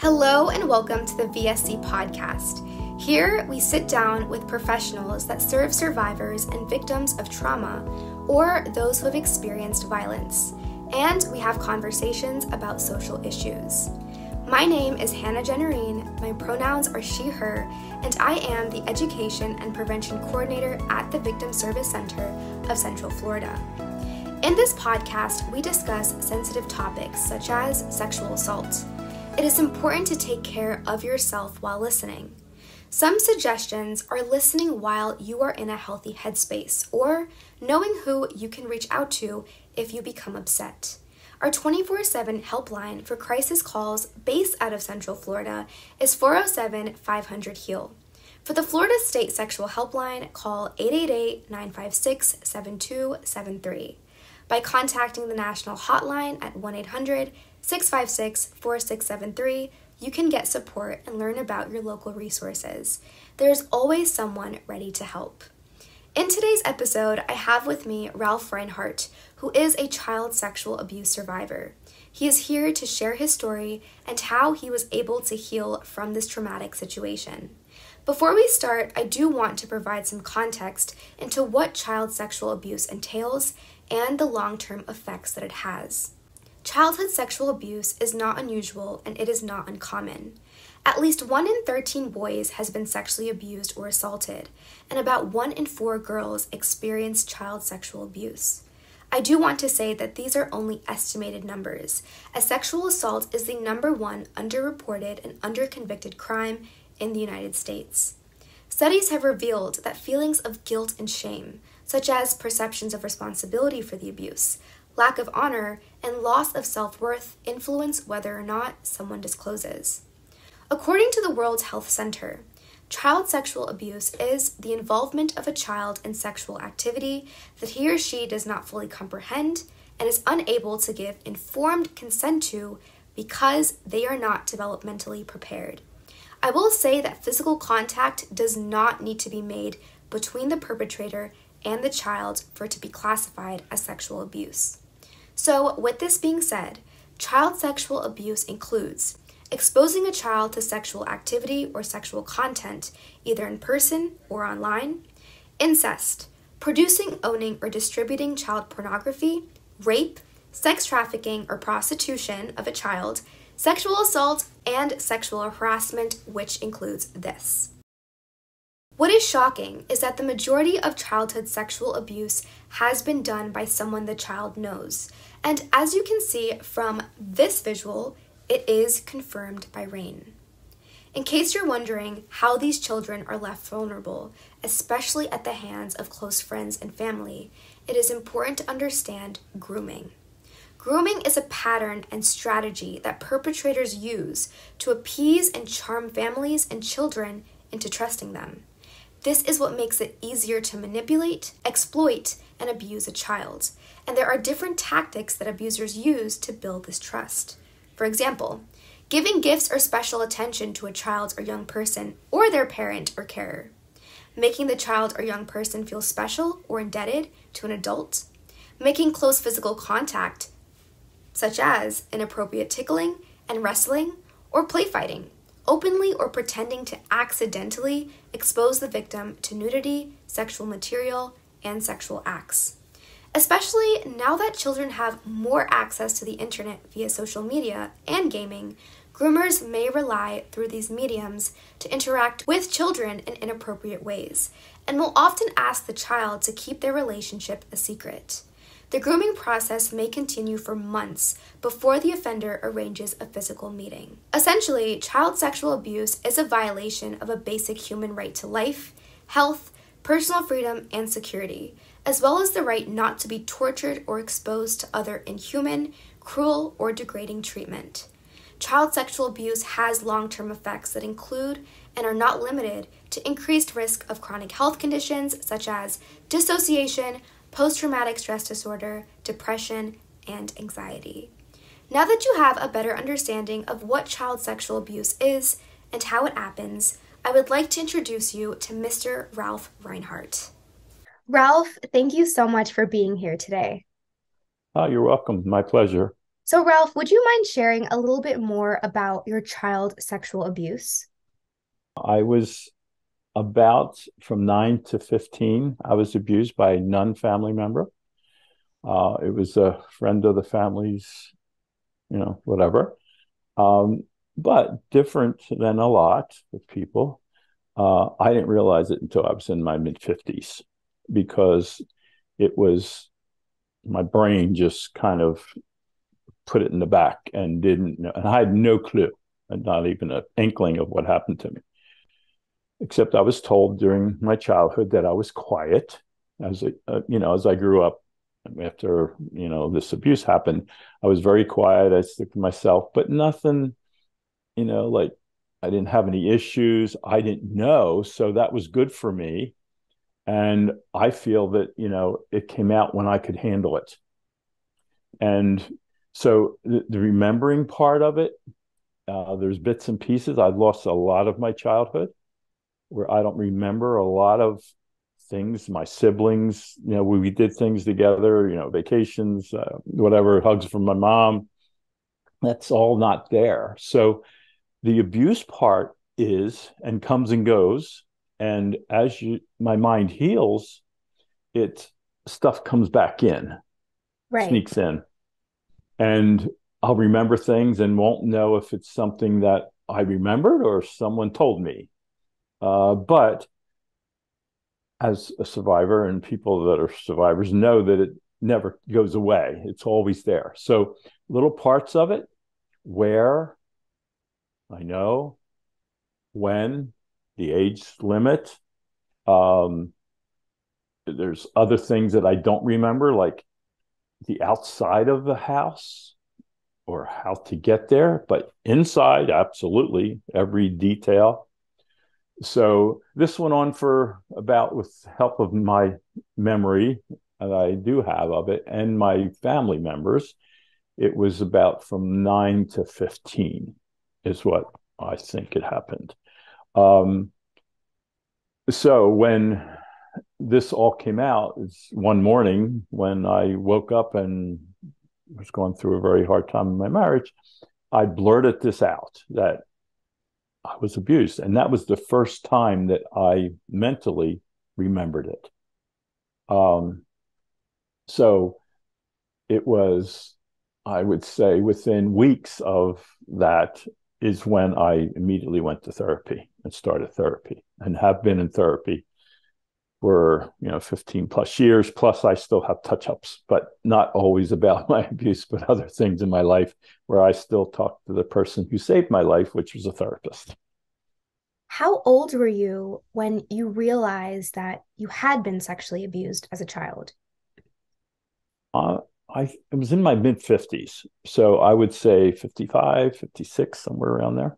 Hello and welcome to the VSC podcast. Here we sit down with professionals that serve survivors and victims of trauma or those who have experienced violence, and we have conversations about social issues. My name is Jenarine, my pronouns are she, her, and I am the Education and Prevention Coordinator at the Victim Service Center of Central Florida. In this podcast, we discuss sensitive topics such as sexual assault. It is important to take care of yourself while listening. Some suggestions are listening while you are in a healthy headspace or knowing who you can reach out to if you become upset. Our 24/7 helpline for crisis calls based out of Central Florida is 407-500-HEAL. For the Florida State Sexual Helpline, call 888-956-7273. By contacting the National Hotline at 1-800-656-4673, you can get support and learn about your local resources. There is always someone ready to help. In today's episode, I have with me Ralph Reinert, who is a child sexual abuse survivor. He is here to share his story and how he was able to heal from this traumatic situation. Before we start, I do want to provide some context into what child sexual abuse entails and the long-term effects that it has. Childhood sexual abuse is not unusual and it is not uncommon. At least 1 in 13 boys has been sexually abused or assaulted, and about 1 in 4 girls experience child sexual abuse. I do want to say that these are only estimated numbers, as sexual assault is the #1 underreported and underconvicted crime in the United States. Studies have revealed that feelings of guilt and shame, such as perceptions of responsibility for the abuse, lack of honor, and loss of self-worth influence whether or not someone discloses. According to the World Health Center, child sexual abuse is the involvement of a child in sexual activity that he or she does not fully comprehend and is unable to give informed consent to because they are not developmentally prepared. I will say that physical contact does not need to be made between the perpetrator and the child for it to be classified as sexual abuse. So, with this being said, child sexual abuse includes exposing a child to sexual activity or sexual content, either in person or online, incest, producing, owning, or distributing child pornography, rape, sex trafficking or prostitution of a child, sexual assault, and sexual harassment, which includes this. What is shocking is that the majority of childhood sexual abuse has been done by someone the child knows, and as you can see from this visual, it is confirmed by rain. In case you're wondering how these children are left vulnerable, especially at the hands of close friends and family, it is important to understand grooming. Grooming is a pattern and strategy that perpetrators use to appease and charm families and children into trusting them. This is what makes it easier to manipulate, exploit, and abuse a child, and there are different tactics that abusers use to build this trust. For example, giving gifts or special attention to a child or young person or their parent or carer, making the child or young person feel special or indebted to an adult, making close physical contact, such as inappropriate tickling and wrestling or play fighting, openly or pretending to accidentally expose the victim to nudity, sexual material, and sexual acts. Especially now that children have more access to the internet via social media and gaming, groomers may rely through these mediums to interact with children in inappropriate ways, and will often ask the child to keep their relationship a secret. The grooming process may continue for months before the offender arranges a physical meeting. Essentially, child sexual abuse is a violation of a basic human right to life, health, personal freedom, and security, as well as the right not to be tortured or exposed to other inhuman, cruel, or degrading treatment. Child sexual abuse has long-term effects that include and are not limited to increased risk of chronic health conditions such as dissociation, post-traumatic stress disorder, depression, and anxiety. Now that you have a better understanding of what child sexual abuse is and how it happens, I would like to introduce you to Mr. Ralph Reinert. Ralph, thank you so much for being here today. Oh, you're welcome. My pleasure. So, Ralph, would you mind sharing a little bit more about your child sexual abuse? I was about from 9 to 15. I was abused by a nun family member. It was a friend of the family's, whatever. Um, but different than a lot of people. I didn't realize it until I was in my mid 50s because it was my brain just kind of put it in the back and didn't know. And I had no clue and not even an inkling of what happened to me. Except I was told during my childhood that I was quiet as I grew up after, this abuse happened. I was very quiet. I stuck to myself, but nothing, like I didn't have any issues. I didn't know. So that was good for me. And I feel that, it came out when I could handle it. And so the remembering part of it, there's bits and pieces. I lost a lot of my childhood where I don't remember a lot of things. My siblings, we did things together, vacations, whatever, hugs from my mom. That's all not there. So the abuse part is and comes and goes. And my mind heals, it stuff comes back in, Right. sneaks in. And I'll remember things and won't know if it's something that I remembered or someone told me. But as a survivor, and people that are survivors know that it never goes away. It's always there. So little parts of it where I know, when, the age limit. Um, there's other things that I don't remember, like the outside of the house or how to get there, but inside, absolutely every detail. So this went on for about, with help of my memory that I do have of it and my family members, it was about from 9 to 15 is what I think it happened. Um, so when this all came out, it's one morning when I woke up and was going through a very hard time in my marriage, I blurted this out that I was abused. And that was the first time that I mentally remembered it. Um, so it was, I would say, within weeks of that is when I immediately went to therapy and started therapy and have been in therapy for 15 plus years. Plus I still have touch-ups, but not always about my abuse, but other things in my life where I still talk to the person who saved my life, which was a therapist. How old were you when you realized that you had been sexually abused as a child? uh, I was in my mid 50s, so I would say 55, 56, somewhere around there.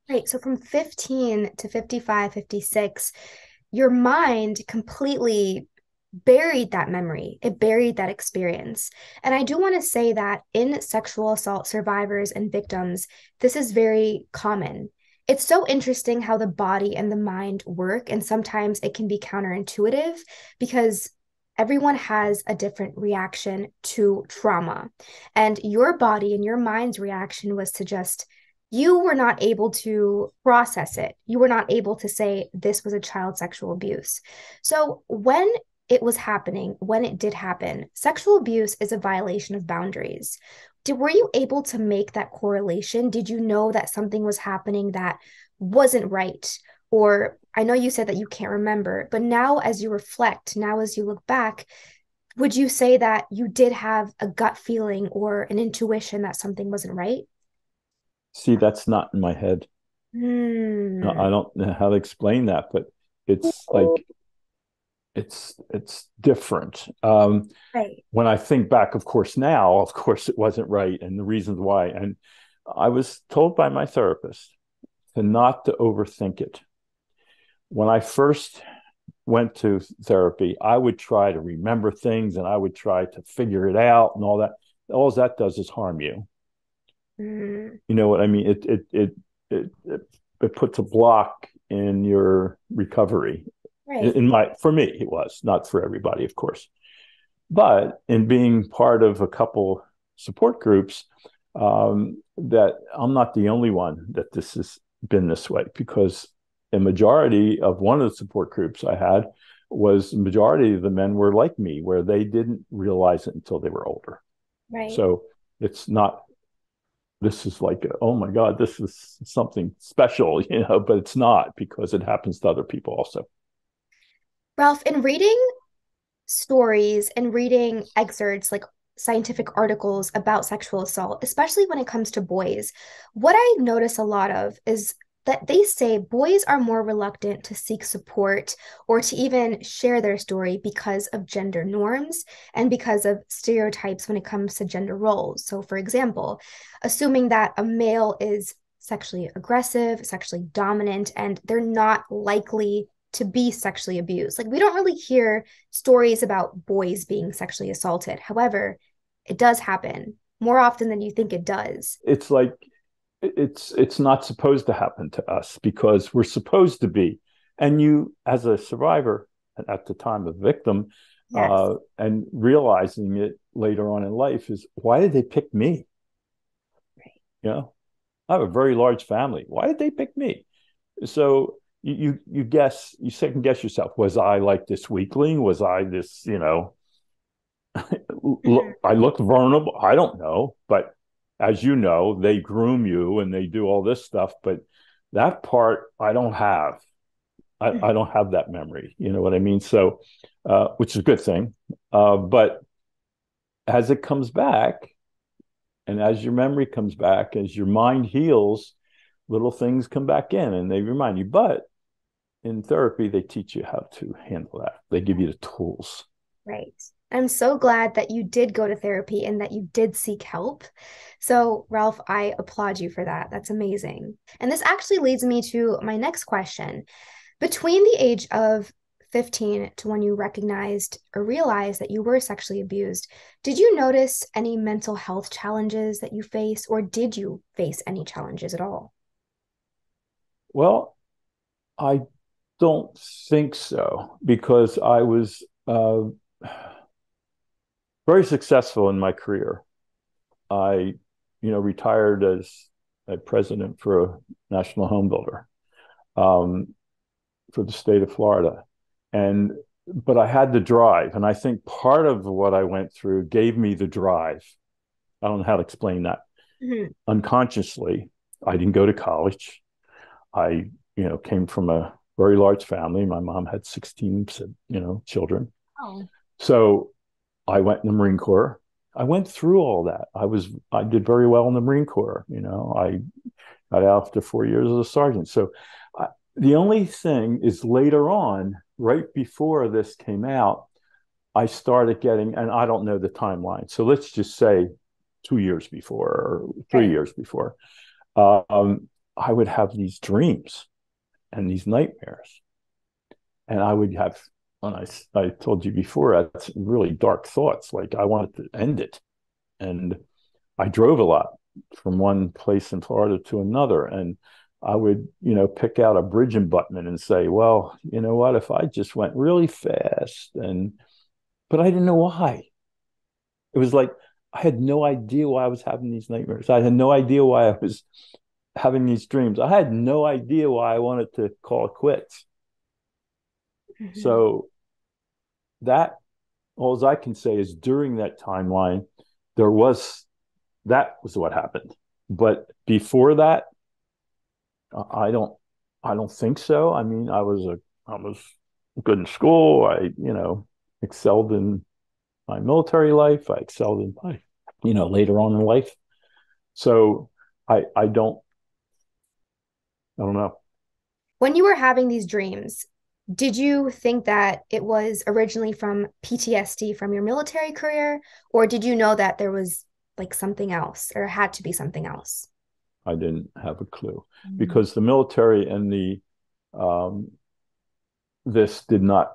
Right. So from 15 to 55, 56, your mind completely buried that memory. It buried that experience. And I do want to say that in sexual assault survivors and victims, this is very common. It's so interesting how the body and the mind work, and sometimes it can be counterintuitive because everyone has a different reaction to trauma. And your body and your mind's reaction was to just you were not able to process it. You were not able to say this was a child sexual abuse. So when it was happening, when it did happen, sexual abuse is a violation of boundaries. Were you able to make that correlation? Did you know that something was happening that wasn't right? Or I know you said that you can't remember, but now as you reflect, now as you look back, would you say that you did have a gut feeling or an intuition that something wasn't right? See, that's not in my head. Hmm. I don't know how to explain that, but it's like it's different. Right. When I think back, of course, now, of course, it wasn't right, and the reasons why. And I was told by my therapist to not to overthink it. When I first went to therapy, I would try to remember things and I would try to figure it out and all that. All that does is harm you. Hmm. You know what I mean? It puts a block in your recovery. Right. For me, it was not for everybody, of course. But in being part of a couple support groups, that I'm not the only one that this has been this way, because a majority of one of the support groups I had was the majority of the men were like me, where they didn't realize it until they were older. Right. So it's not, this is like, oh my God, this is something special, but it's not, because it happens to other people also. Ralph, in reading stories and reading excerpts like scientific articles about sexual assault, especially when it comes to boys, what I notice a lot of is that they say boys are more reluctant to seek support or to even share their story because of gender norms and because of stereotypes when it comes to gender roles. So, for example, assuming that a male is sexually aggressive, sexually dominant, and they're not likely to be sexually abused. Like, we don't really hear stories about boys being sexually assaulted. However, it does happen more often than you think it does. It's like, it's not supposed to happen to us because we're supposed to be. And you, as a survivor at the time of victim, Yes. and realizing it later on in life, is why did they pick me? Right. I have a very large family. Why did they pick me? So you second guess yourself. Was I like this weakling? Was I this, Mhm. I look vulnerable? I don't know. But as you know, they groom you and they do all this stuff. But that part I don't have. I don't have that memory. You know what I mean? So, which is a good thing. But as it comes back, and as your memory comes back, as your mind heals, little things come back in and they remind you. But in therapy, they teach you how to handle that. They give you the tools. Right. I'm so glad that you did go to therapy and that you did seek help. So, Ralph, I applaud you for that. That's amazing. And this actually leads me to my next question. Between the age of 15 to when you recognized or realized that you were sexually abused, did you notice any mental health challenges that you face, or did you face any challenges at all? Well, I don't think so, because I was very successful in my career. I, retired as a president for a national home builder, um, for the state of Florida. And but I had the drive, and I think part of what I went through gave me the drive. I don't know how to explain that. Mhm. Unconsciously, I didn't go to college. I, came from a very large family. My mom had 16, children. Oh, So I went in the Marine Corps. I went through all that. I did very well in the Marine Corps. I got out after 4 years as a sergeant. So the only thing is, later on, right before this came out, I started getting, and I don't know the timeline. So let's just say 2 years before or three right. years before, I would have these dreams and these nightmares. And I would have, when I told you before, that's really dark thoughts. Like, I wanted to end it. And I drove a lot from one place in Florida to another. And I would, pick out a bridge abutment and say, well, you know what, if I just went really fast, but I didn't know why. It was like, I had no idea why I was having these nightmares. I had no idea why I was having these dreams. I had no idea why I wanted to call it quits. Mhm. So that, all I can say is, during that timeline, there was, that was what happened. But before that, I don't, I don't think so. I mean, I was good in school. I, excelled in my military life. I excelled in my, later on in life. So I don't know. When you were having these dreams, did you think that it was originally from PTSD from your military career, or did you know that there was like something else or had to be something else? I didn't have a clue, Mm. because the military and the um, this did not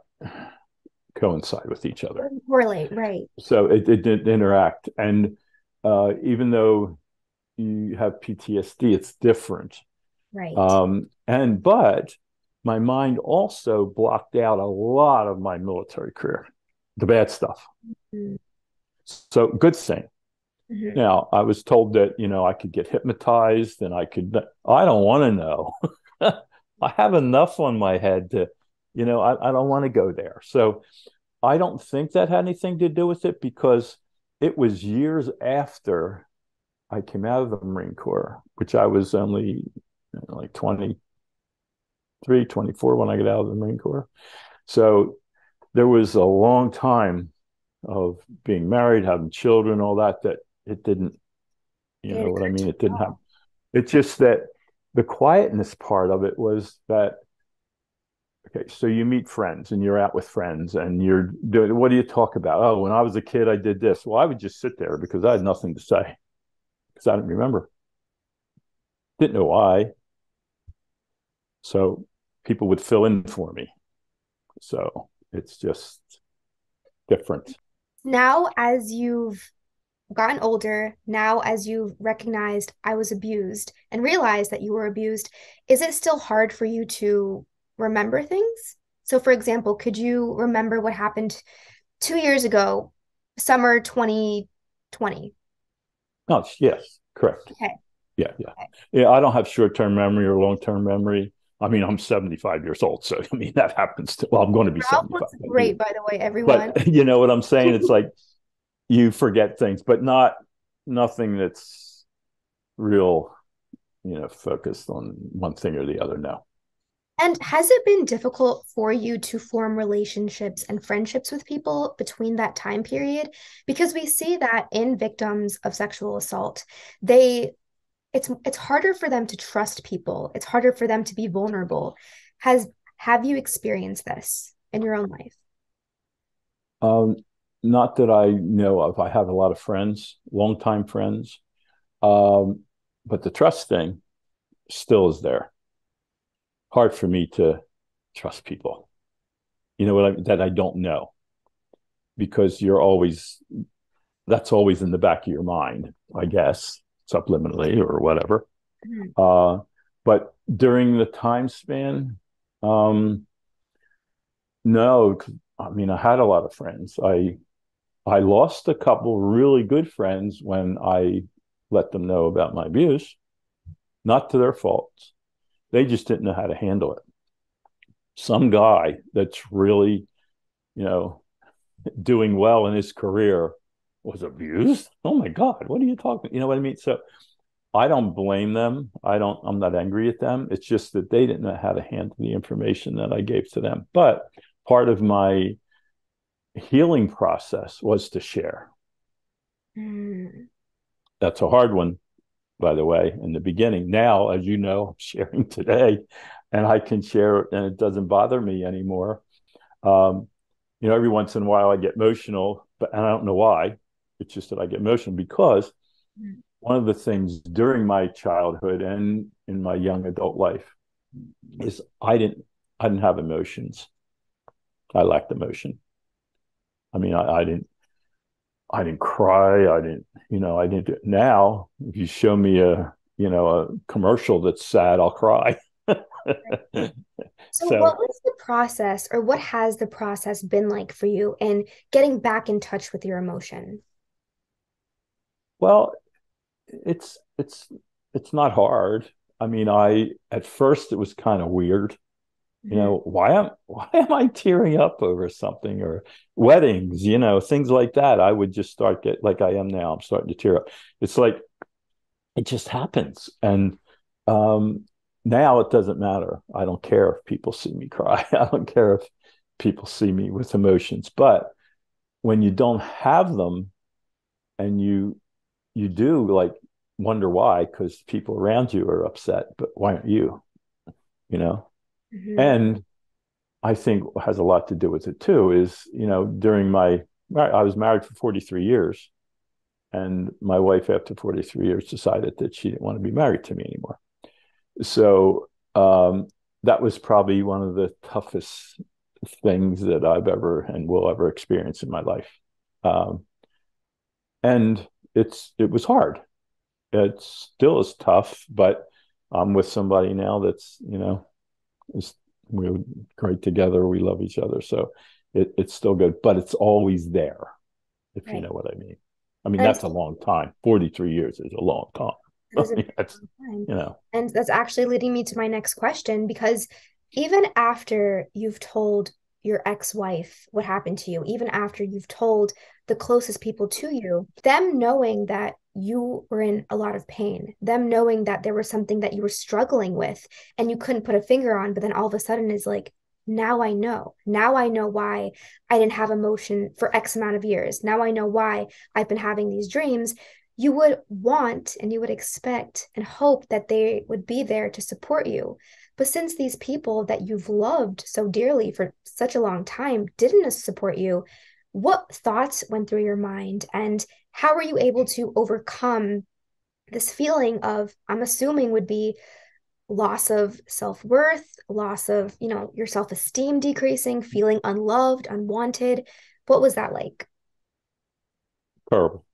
coincide with each other. Correlate, right, So it didn't interact. And even though you have PTSD, it's different. right. But my mind also blocked out a lot of my military career, the bad stuff. Mm. So good thing. Mhm. Now, I was told that, I could get hypnotized and I don't want to know. I have enough on my head to, I don't want to go there. So I don't think that had anything to do with it because it was years after I came out of the Marine Corps, which I was only like 23, 24 when I got out of the Marine Corps. So there was a long time of being married, having children, all that, that it didn't, you It know what I occurred to mean? me It didn't at happen. all. It's just that the quietness part of it was that, okay, so you meet friends and you're out with friends and you're doing, what do you talk about? Oh, when I was a kid, I did this. Well, I would just sit there because I had nothing to say because I didn't remember, didn't know why. So people would fill in for me. So it's just different. Now, as you've gotten older, now as you've recognized I was abused and realized that you were abused, is it still hard for you to remember things? So, for example, could you remember what happened 2 years ago, summer 2020? Oh, yes, correct. Okay. Yeah, yeah. Okay. Yeah, I don't have short-term memory or long-term memory. I mean, I'm 75 years old, so I mean that happens to, well, I'm going to be Ralph 75 looks next year. great, by the way, everyone. But you know what I'm saying? It's like you forget things, but nothing that's real, focused on one thing or the other. No. And has it been difficult for you to form relationships and friendships with people between that time period? Because we see that in victims of sexual assault, they it's harder for them to trust people. It's harder for them to be vulnerable. Has have you experienced this in your own life? Um, Not that I know of. I have a lot of friends, longtime friends. Um, but the trust thing still is there. Hard for me to trust people. That I don't know because that's always in the back of your mind, I guess, subliminally or whatever. Mhm. Uh, but during the time span, um, no, I mean, I had a lot of friends. I lost a couple really good friends when I let them know about my abuse, not to their faults. They just didn't know how to handle it. Some guy that's really, you know, doing well in his career was abused. Oh my God, what are you talking? You know what I mean? So I don't blame them. I'm not angry at them. It's just that they didn't know how to handle the information that I gave to them. But part of my healing process was to share. Mm, That's a hard one, by the way, in the beginning. Now, as you know, I'm sharing today and I can share it and it doesn't bother me anymore. Um, every once in a while I get emotional, but and I don't know why. It's just that I get emotional because mm, one of the things during my childhood and in my young adult life is I didn't have emotions. I lacked emotion. I mean, I didn't cry. I didn't do, now if you show me a commercial that's sad, I'll cry. right. So, what So, was the process, or what has the process been like for you in getting back in touch with your emotion? well, it's not hard. I mean, I at first it was kind of weird. Mhm. Why am I tearing up over something or weddings, things like that. I would just start get like I am now. I'm starting to tear up. It's like it just happens. And um now it doesn't matter. I don't care if people see me cry. I don't care if people see me with emotions. But when you don't have them and you do like wonder why, because people around you are upset, but why aren't you? You know? Mhm. And I think has a lot to do with it too, is, during I was married for 43 years and my wife after 43 years decided that she didn't want to be married to me anymore. So that was probably one of the toughest things that I've ever and will ever experience in my life. Um, and it was hard. It still is tough, but I'm with somebody now that's, is we're great together. We love each other. So it's still good, but it's always there, if you Right. know what I mean. I mean, And that's a long time. 43 years is a long time. that is a very That's, long time. you know, And that's actually leading me to my next question, because even after you've told your ex-wife what happened to you, even after you've told the closest people to you, them knowing that you were in a lot of pain, them knowing that there was something that you were struggling with and you couldn't put a finger on, but then all of a sudden is like, now I know. Now I know why I didn't have emotion for X amount of years. Now I know why I've been having these dreams. You would want and you would expect and hope that they would be there to support you. But since these people that you've loved so dearly for such a long time didn't support you, what thoughts went through your mind and how were you able to overcome this feeling of, I'm assuming, would be loss of self-worth, loss of, your self-esteem decreasing, feeling unloved, unwanted? What was that like? terrible,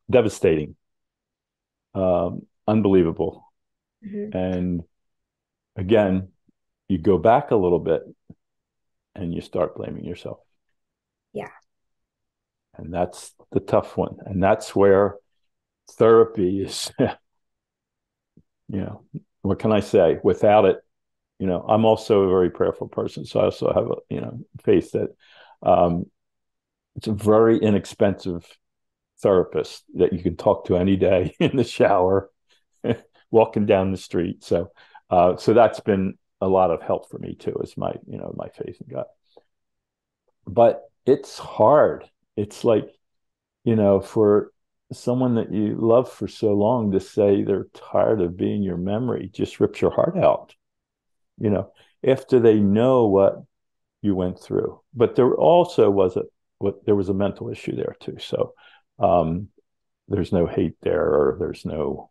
devastating, unbelievable. Mhm. And again, you go back a little bit and you start blaming yourself. Yeah. And that's the tough one. And that's where therapy is, what can I say? Without it, I'm also a very prayerful person. So I also have faith that um, it's a very inexpensive therapist that you can talk to any day in the shower, walking down the street. So that's been a lot of help for me too, is my faith in God. But it's hard. It's like, for someone that you love for so long to say they're tired of being your memory just rips your heart out, you know, after they know what you went through. But there also there was a mental issue there too. So um, there's no hate there, or there's no,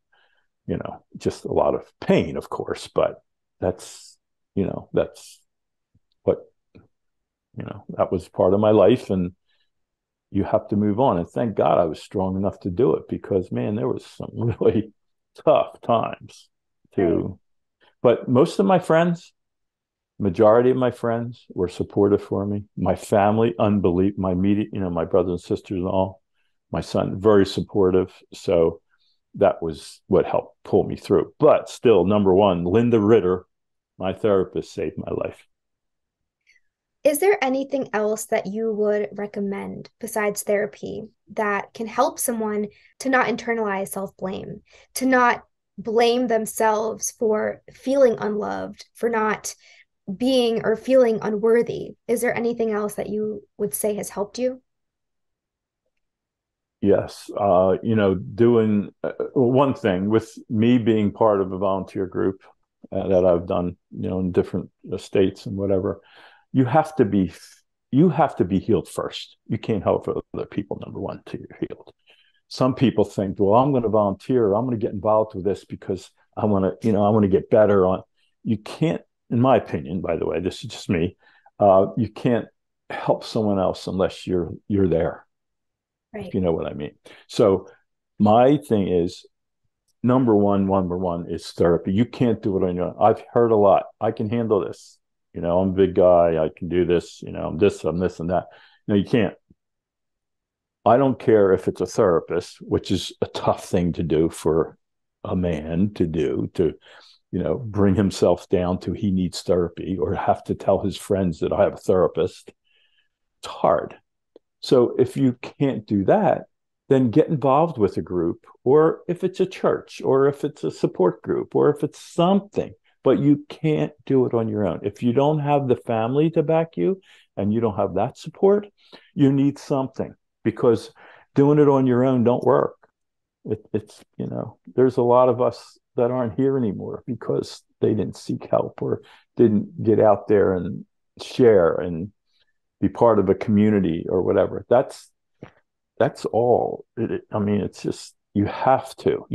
just a lot of pain, of course. But that's what, that was part of my life, and you have to move on. And thank God I was strong enough to do it, because man, there was some really tough times Right. too. But most of my friends, majority of my friends were supportive for me. My family, unbelievable. My immediate, my brothers and sisters and all, my son, very supportive. So that was what helped pull me through. But still, number one, Linda Ritter, my therapist, saved my life. Is there anything else that you would recommend besides therapy that can help someone to not internalize self-blame, to not blame themselves for feeling unloved, for not being or feeling unworthy? Is there anything else that you would say has helped you? Yes, doing one thing with me being part of a volunteer group that I've done, in different states and whatever. You have to be you have to be healed first. You can't help other people, number one, till you're healed. Some people think, well, I'm going to volunteer, I'm going to get involved with this because I want to get better on. You can't, in my opinion, by the way, this is just me. You can't help someone else unless you're there, if Right. you know what I mean. So my thing is, number one is therapy. You can't do it on your own. I've heard a lot. I can handle this. I'm a big guy. I can do this. I'm this and that. No, you can't. I don't care if it's a therapist, which is a tough thing to do for a man to do, to, bring himself down to he needs therapy, or have to tell his friends that I have a therapist. It's hard. So if you can't do that, then get involved with a group, or if it's a church, or if it's a support group, or if it's something, but you can't do it on your own. If you don't have the family to back you and you don't have that support, you need something, because doing it on your own don't work. It's, there's a lot of us that aren't here anymore because they didn't seek help, or didn't get out there and share and be part of a community or whatever. That's all. I mean, it's just, you have to.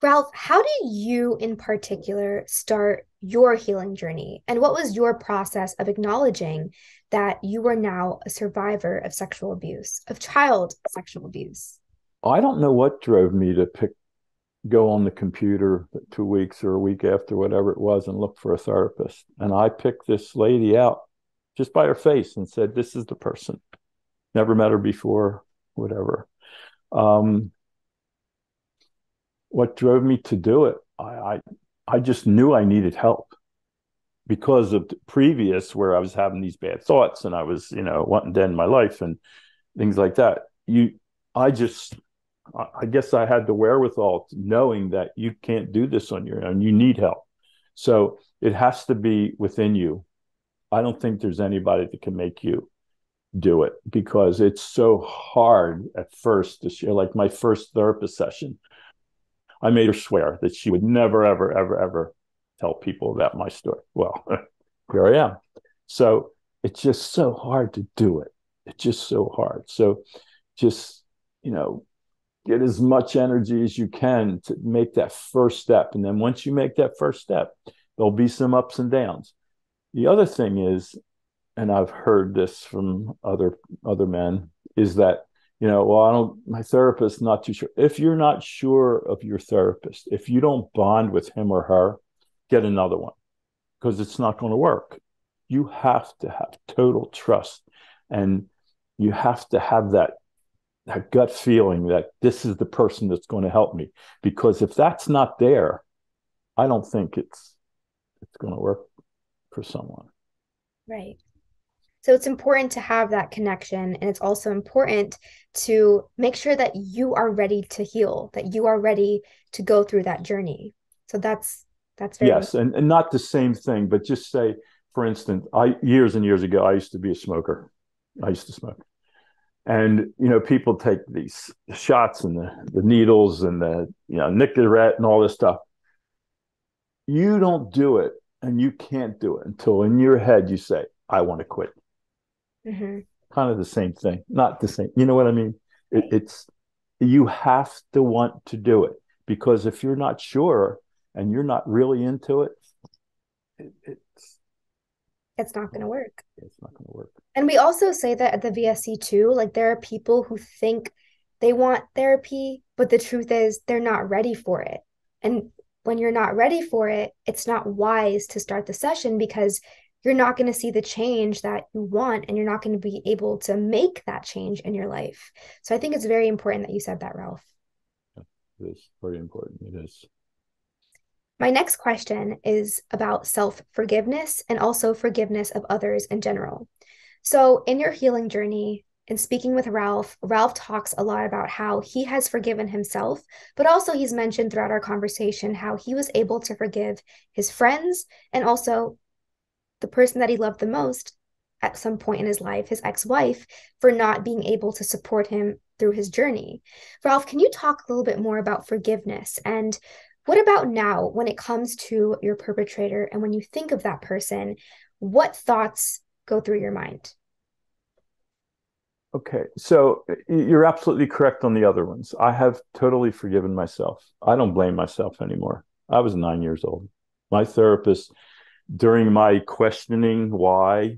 Ralph, how did you in particular start your healing journey? And what was your process of acknowledging that you were now a survivor of sexual abuse, of child sexual abuse? I don't know what drove me to go on the computer 2 weeks or a week after, whatever it was, and look for a therapist. And I picked this lady out just by her face and said, this is the person. Never met her before, whatever. Um, what drove me to do it? I just knew I needed help because of the previous where I was having these bad thoughts and I was, wanting to end my life and things like that. I just, I guess I had the wherewithal knowing that you can't do this on your own. You need help. So it has to be within you. I don't think there's anybody that can make you do it because it's so hard at first to share. Like my first therapist session, I made her swear that she would never, ever, ever, ever tell people about my story. Well, here I am. So it's just so hard to do it. It's just so hard. So just, get as much energy as you can to make that first step. And then once you make that first step, there'll be some ups and downs. The other thing is, and I've heard this from other men, is that, my therapist, not too sure. If you're not sure of your therapist, if you don't bond with him or her, get another one because it's not going to work. You have to have total trust and you have to have that gut feeling that this is the person that's going to help me. Because if that's not there, I don't think it's going to work for someone. Right. So it's important to have that connection. And it's also important to make sure that you are ready to heal, that you are ready to go through that journey. So that's very yes. And not the same thing, but just say, for instance, years and years ago, I used to be a smoker. I used to smoke. And, people take these shots and the needles and the, Nicorette and all this stuff. You don't do it and you can't do it until in your head you say, I want to quit. Mm-hmm. Kind of the same thing, not the same. You know what I mean? It's you have to want to do it because if you're not sure and you're not really into it, it's not going to work. It's not going to work. And we also say that at the VSC too, like there are people who think they want therapy, but the truth is they're not ready for it. And when you're not ready for it, it's not wise to start the session because you're not going to see the change that you want and you're not going to be able to make that change in your life. So I think it's very important that you said that, Ralph. It is very important. It is. My next question is about self-forgiveness and also forgiveness of others in general. So in your healing journey, in speaking with Ralph, Ralph talks a lot about how he has forgiven himself, but also he's mentioned throughout our conversation how he was able to forgive his friends and also the person that he loved the most at some point in his life, his ex-wife, for not being able to support him through his journey. Ralph, can you talk a little bit more about forgiveness? And what about now when it comes to your perpetrator and when you think of that person, what thoughts go through your mind? Okay, so you're absolutely correct on the other ones. I have totally forgiven myself. I don't blame myself anymore. I was 9 years old. My therapist, during my questioning why,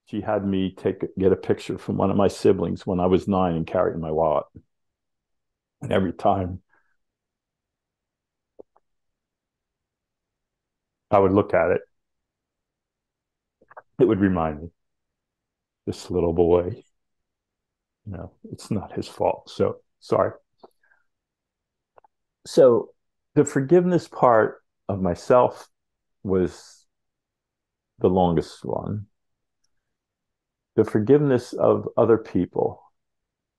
she had me get a picture from one of my siblings when I was 9 and carry it in my wallet. And every time I would look at it, it would remind me, this little boy, it's not his fault. So sorry. So the forgiveness part of myself was the longest one. The forgiveness of other people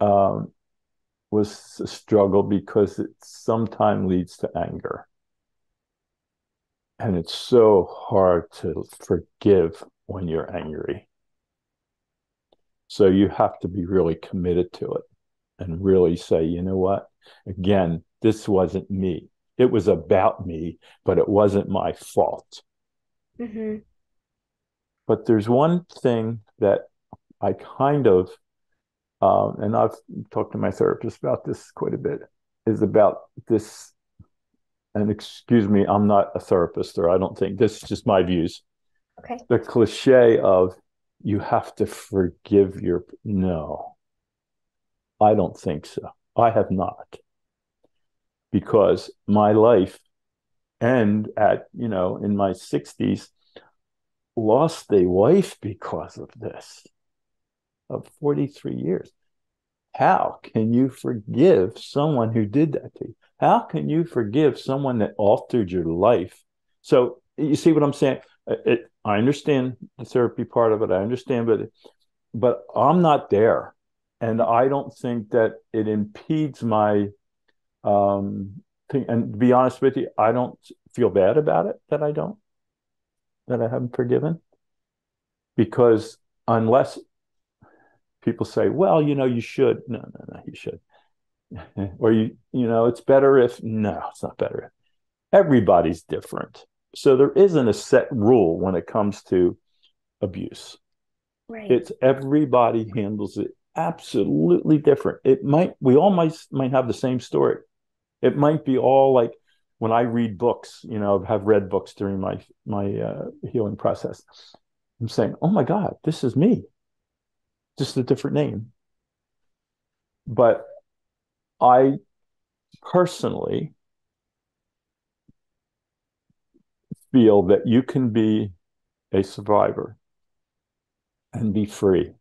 was a struggle because it sometimes leads to anger. And it's so hard to forgive when you're angry. So you have to be really committed to it and really say, you know what? Again, this wasn't me. It was about me, but it wasn't my fault. Mm-hmm. But there's one thing that I kind of, and I've talked to my therapist about this quite a bit, is about this. And excuse me, I'm not a therapist, or I don't think this is just my views. Okay. The cliche of you have to forgive no, I don't think so. I have not. Because my life in my 60s lost a wife because of this, of 43 years. How can you forgive someone who did that to you? How can you forgive someone that altered your life? So you see what I'm saying? I understand the therapy part of it. I understand, but I'm not there, and I don't think that it impedes my thing. And to be honest with you, I don't feel bad about it that I haven't forgiven, because unless people say, well, you should. No, no, no, you should. Or it's better if. No, it's not better if. Everybody's different. So there isn't a set rule when it comes to abuse. Right. It's everybody handles it absolutely different. We all might have the same story. It might be all like when I read books, have read books during my healing process. I'm saying, oh my God, this is me, just a different name. But I personally feel that you can be a survivor and be free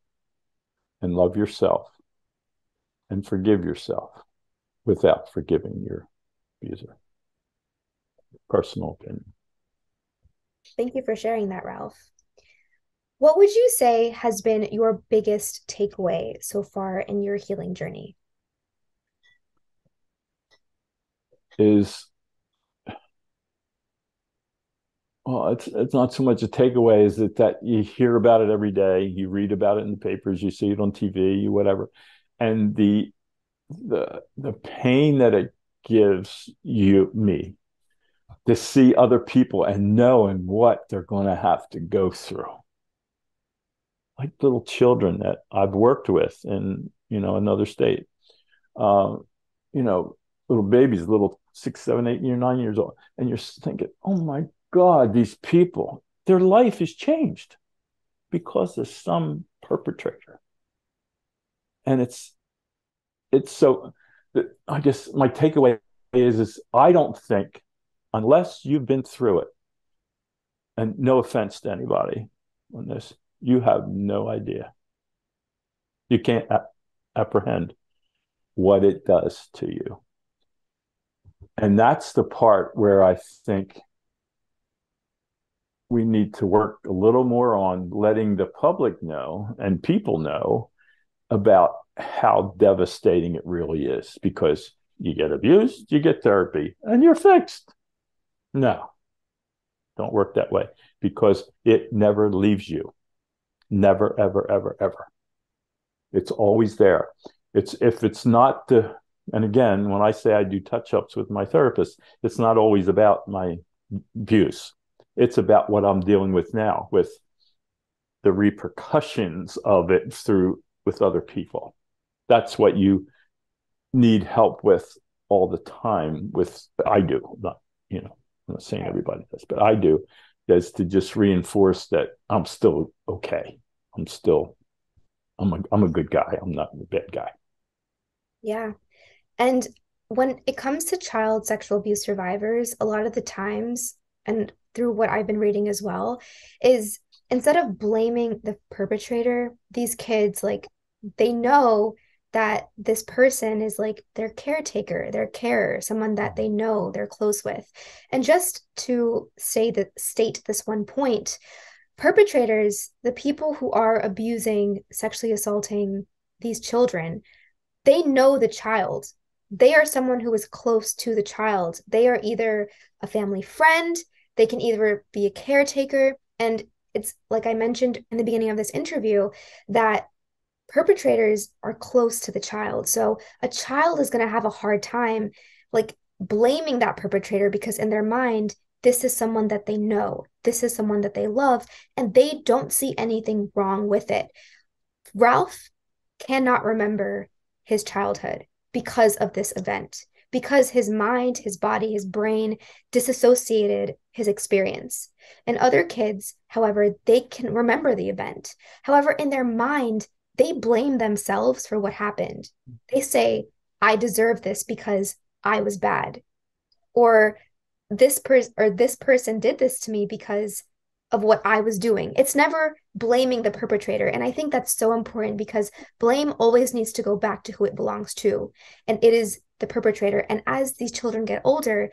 and love yourself and forgive yourself without forgiving your abuser. Personal opinion. Thank you for sharing that, Ralph. What would you say has been your biggest takeaway so far in your healing journey? Is Well, it's not so much a takeaway as that you hear about it every day, you read about it in the papers, you see it on TV, whatever, and the pain that it gives me to see other people and knowing what they're going to have to go through, like little children that I've worked with in another state, uh, you know, little babies, little 6, 7, 8, 9 years old, and you're thinking, oh my God, these people, their life is changed because of some perpetrator. And it's so, I guess my takeaway is I don't think, unless you've been through it, and no offense to anybody on this, you have no idea. You can't apprehend what it does to you. And that's the part where I think we need to work a little more on letting the public know and people know about how devastating it really is, because you get abused, you get therapy, and you're fixed. No, don't work that way, because it never leaves you. Never, ever, ever, ever. It's always there. If it's not and again, when I say I do touch-ups with my therapist, it's not always about my abuse. It's about what I'm dealing with now, with the repercussions of it with other people. That's what you need help with all the time. I do, I'm not saying everybody does, but I do, is to just reinforce that I'm still okay. I'm a good guy. I'm not a bad guy. Yeah. And when it comes to child sexual abuse survivors, a lot of the times, and through what I've been reading as well, is instead of blaming the perpetrator, these kids, like, they know that this person is like their caretaker, their carer, someone that they know they're close with. And just to state this one point, perpetrators, the people who are abusing, sexually assaulting these children, they know the child. They are someone who is close to the child. They are either a family friend, they can either be a caretaker. And it's like I mentioned in the beginning of this interview, that perpetrators are close to the child. So a child is going to have a hard time like blaming that perpetrator, because in their mind, this is someone that they know, this is someone that they love, and they don't see anything wrong with it. Ralph cannot remember his childhood because of this event, because his mind, his body, his brain disassociated his experience. And other kids, however, they can remember the event. However, in their mind, they blame themselves for what happened. They say, I deserve this because I was bad. Or this person did this to me because of what I was doing. It's never blaming the perpetrator. And I think that's so important because blame always needs to go back to who it belongs to. And it is the perpetrator. And as these children get older,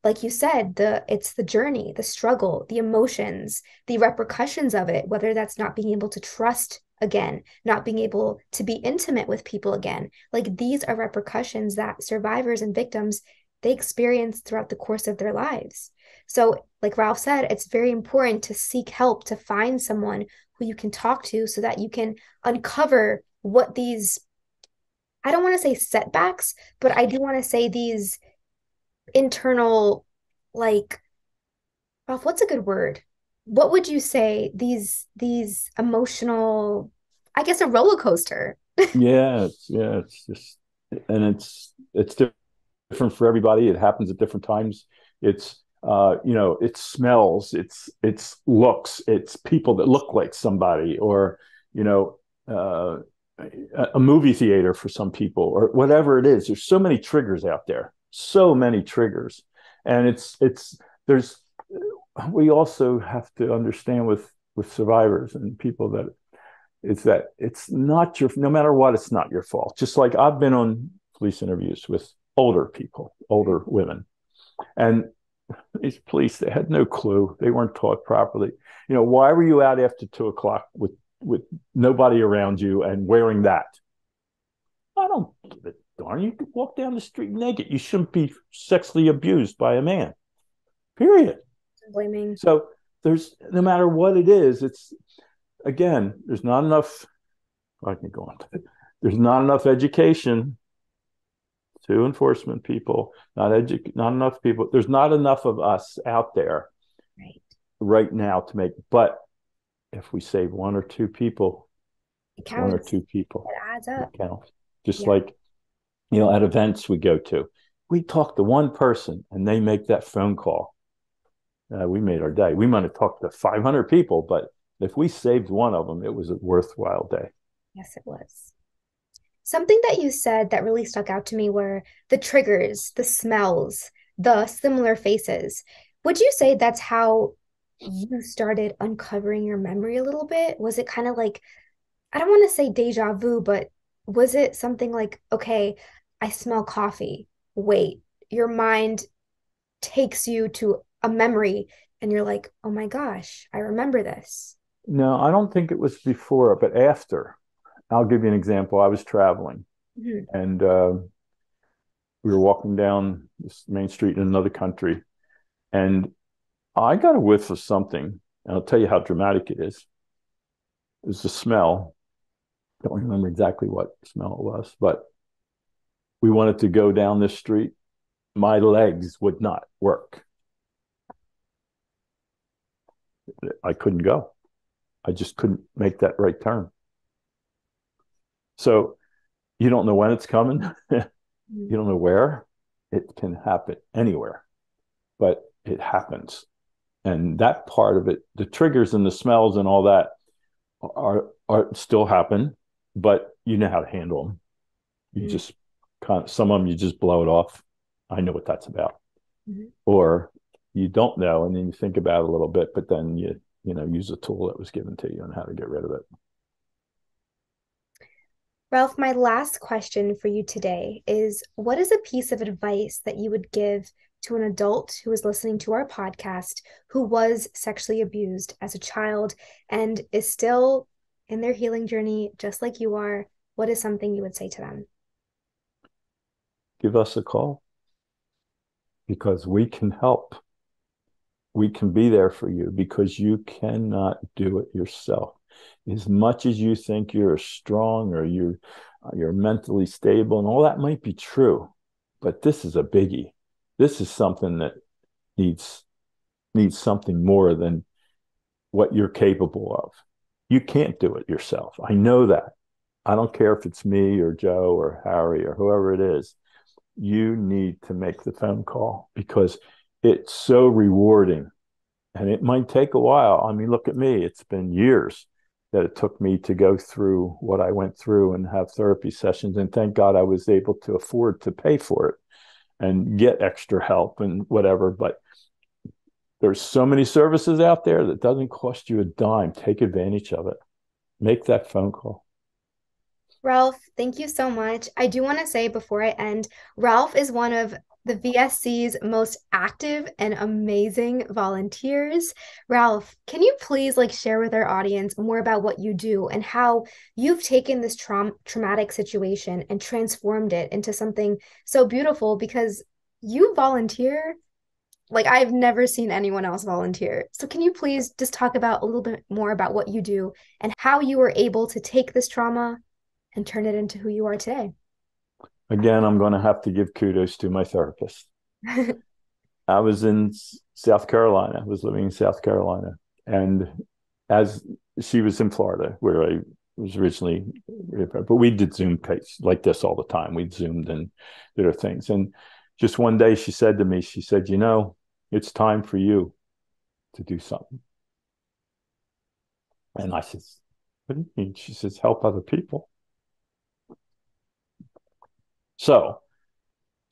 like you said, it's the journey, the struggle, the emotions, the repercussions of it, whether that's not being able to trust again, not being able to be intimate with people again. Like these are repercussions that survivors and victims they experience throughout the course of their lives. So, like Ralph said, it's very important to seek help, to find someone who you can talk to so that you can uncover what these, I don't want to say setbacks, but I do want to say these internal, like, Ralph, what's a good word? What would you say these emotional, I guess a roller coaster? It's just, and it's different for everybody. It happens at different times. It's it's smells, it's looks, it's people that look like somebody, or you know, uh, a movie theater for some people, or whatever it is. There's so many triggers out there, so many triggers, and it's there's we also have to understand with survivors and people that it's not your, no matter what, it's not your fault. Just like I've been on police interviews with older people, older women, and these police, they had no clue. They weren't taught properly. Why were you out after 2 o'clock with nobody around you and wearing that? I don't give a darn. You could walk down the street naked. You shouldn't be sexually abused by a man. Period. Blaming. So there's, no matter what it is, it's, again, there's not enough. I can go on. There's not enough education to enforcement people, not enough people. There's not enough of us out there right now to make. But if we save one or two people, one or two people, it adds up. It counts. Just like, at events we go to, we talk to one person and they make that phone call. We made our day. We might have talked to 500 people, but if we saved one of them, it was a worthwhile day. Yes, it was. Something that you said that really stuck out to me were the triggers, the smells, the similar faces. Would you say that's how you started uncovering your memory a little bit? Was it kind of like, I don't want to say deja vu, but was it something like, okay, I smell coffee. Wait, your mind takes you to a memory and you're like, oh my gosh, I remember this. No, I don't think it was before, but after. I'll give you an example. I was traveling and we were walking down this main street in another country, and I got a whiff of something. And I'll tell you how dramatic it is. It was the smell. I don't remember exactly what smell it was, but we wanted to go down this street. My legs would not work. I couldn't go. I just couldn't make that right turn. So you don't know when it's coming. You don't know where. It can happen anywhere, but it happens. And that part of it, the triggers and the smells and all that are still happen, but you know how to handle them. You just some of them, you just blow it off. I know what that's about. Or you don't know, and then you think about it a little bit, but then you use a tool that was given to you on how to get rid of it. Ralph, my last question for you today is, what is a piece of advice that you would give to an adult who is listening to our podcast who was sexually abused as a child and is still in their healing journey, just like you are? What is something you would say to them? Give us a call, because we can help. We can be there for you, because you cannot do it yourself. As much as you think you're strong or you're mentally stable, and all that might be true, but this is a biggie. This is something that needs something more than what you're capable of. You can't do it yourself. I know that. I don't care if it's me or Joe or Harry or whoever it is. You need to make the phone call, because it's so rewarding, and it might take a while. I mean, look at me. It's been years that it took me to go through what I went through and have therapy sessions. And thank God I was able to afford to pay for it and get extra help and whatever. But There's so many services out there that doesn't cost you a dime. Take advantage of it. Make that phone call. Ralph, thank you so much. I do want to say before I end, Ralph is one of the VSC's most active and amazing volunteers. Ralph, can you please share with our audience more about what you do and how you've taken this traumatic situation and transformed it into something so beautiful? Because you volunteer like I've never seen anyone else volunteer. So can you please just talk about a little bit more about what you do and how you were able to take this trauma and turn it into who you are today? Again, I'm going to have to give kudos to my therapist. I was in South Carolina. I was living in South Carolina. And as she was in Florida, where I was originally, but we did Zoom case like this all the time. We Zoomed and did our things. And just one day she said to me, she said, it's time for you to do something. And I said, what do you mean? She says, help other people. So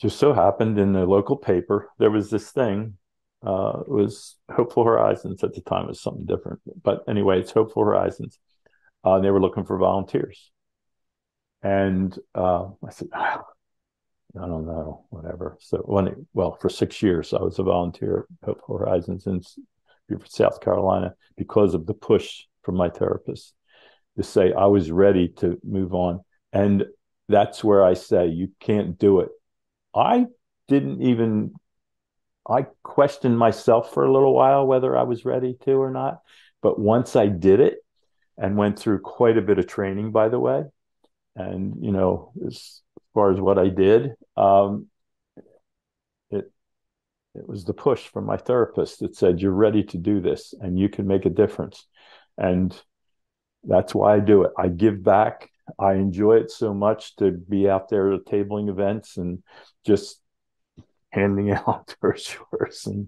just so happened in the local paper, there was this thing. It was Hopeful Horizons at the time. It was something different. But anyway, it's Hopeful Horizons. They were looking for volunteers. And I said, I don't know, whatever. So for 6 years, I was a volunteer at Hopeful Horizons in South Carolina because of the push from my therapist to say I was ready to move on. And that's where I say you can't do it. I questioned myself for a little while whether I was ready to or not. But once I did it and went through quite a bit of training, by the way, and, as far as what I did, it was the push from my therapist that said, you're ready to do this and you can make a difference. And that's why I do it. I give back. I enjoy it so much to be out there at tabling events and just handing out brochures and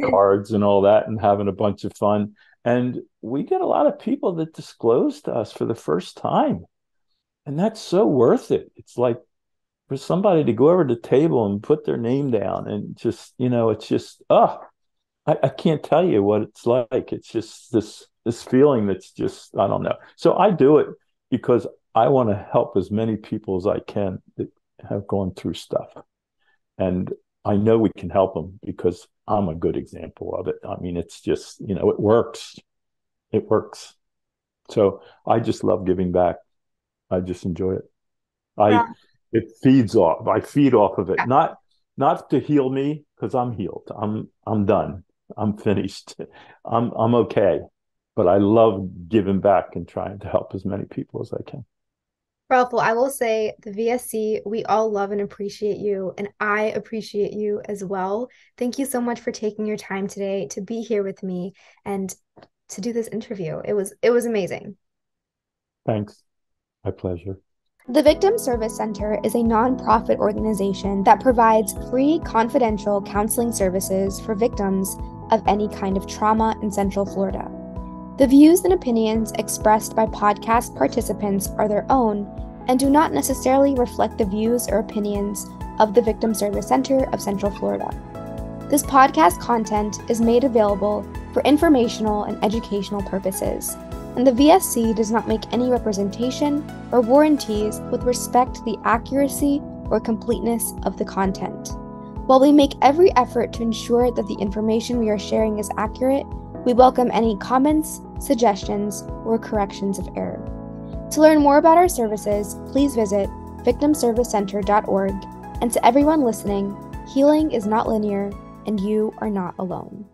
cards and all that and having a bunch of fun. And we get a lot of people that disclose to us for the first time. And that's so worth it. It's like for somebody to go over to the table and put their name down and just, it's just, I can't tell you what it's like. It's just this feeling that's just, I don't know. So I do it because I want to help as many people as I can that have gone through stuff. And I know we can help them because I'm a good example of it. I mean, it's just, it works. It works. So I just love giving back. I just enjoy it. It feeds off. I feed off of it. Not to heal me because I'm healed. I'm done. I'm finished. I'm okay. But I love giving back and trying to help as many people as I can. Ralph, well, I will say the VSC, we all love and appreciate you, and I appreciate you as well. Thank you so much for taking your time today to be here with me and to do this interview. It was amazing. Thanks. My pleasure. The Victim Service Center is a nonprofit organization that provides free, confidential counseling services for victims of any kind of trauma in Central Florida. The views and opinions expressed by podcast participants are their own and do not necessarily reflect the views or opinions of the Victim Service Center of Central Florida. This podcast content is made available for informational and educational purposes, and the VSC does not make any representation or warranties with respect to the accuracy or completeness of the content. While we make every effort to ensure that the information we are sharing is accurate, we welcome any comments, suggestions, or corrections of error. To learn more about our services, please visit victimservicecenter.org. And to everyone listening, healing is not linear, and you are not alone.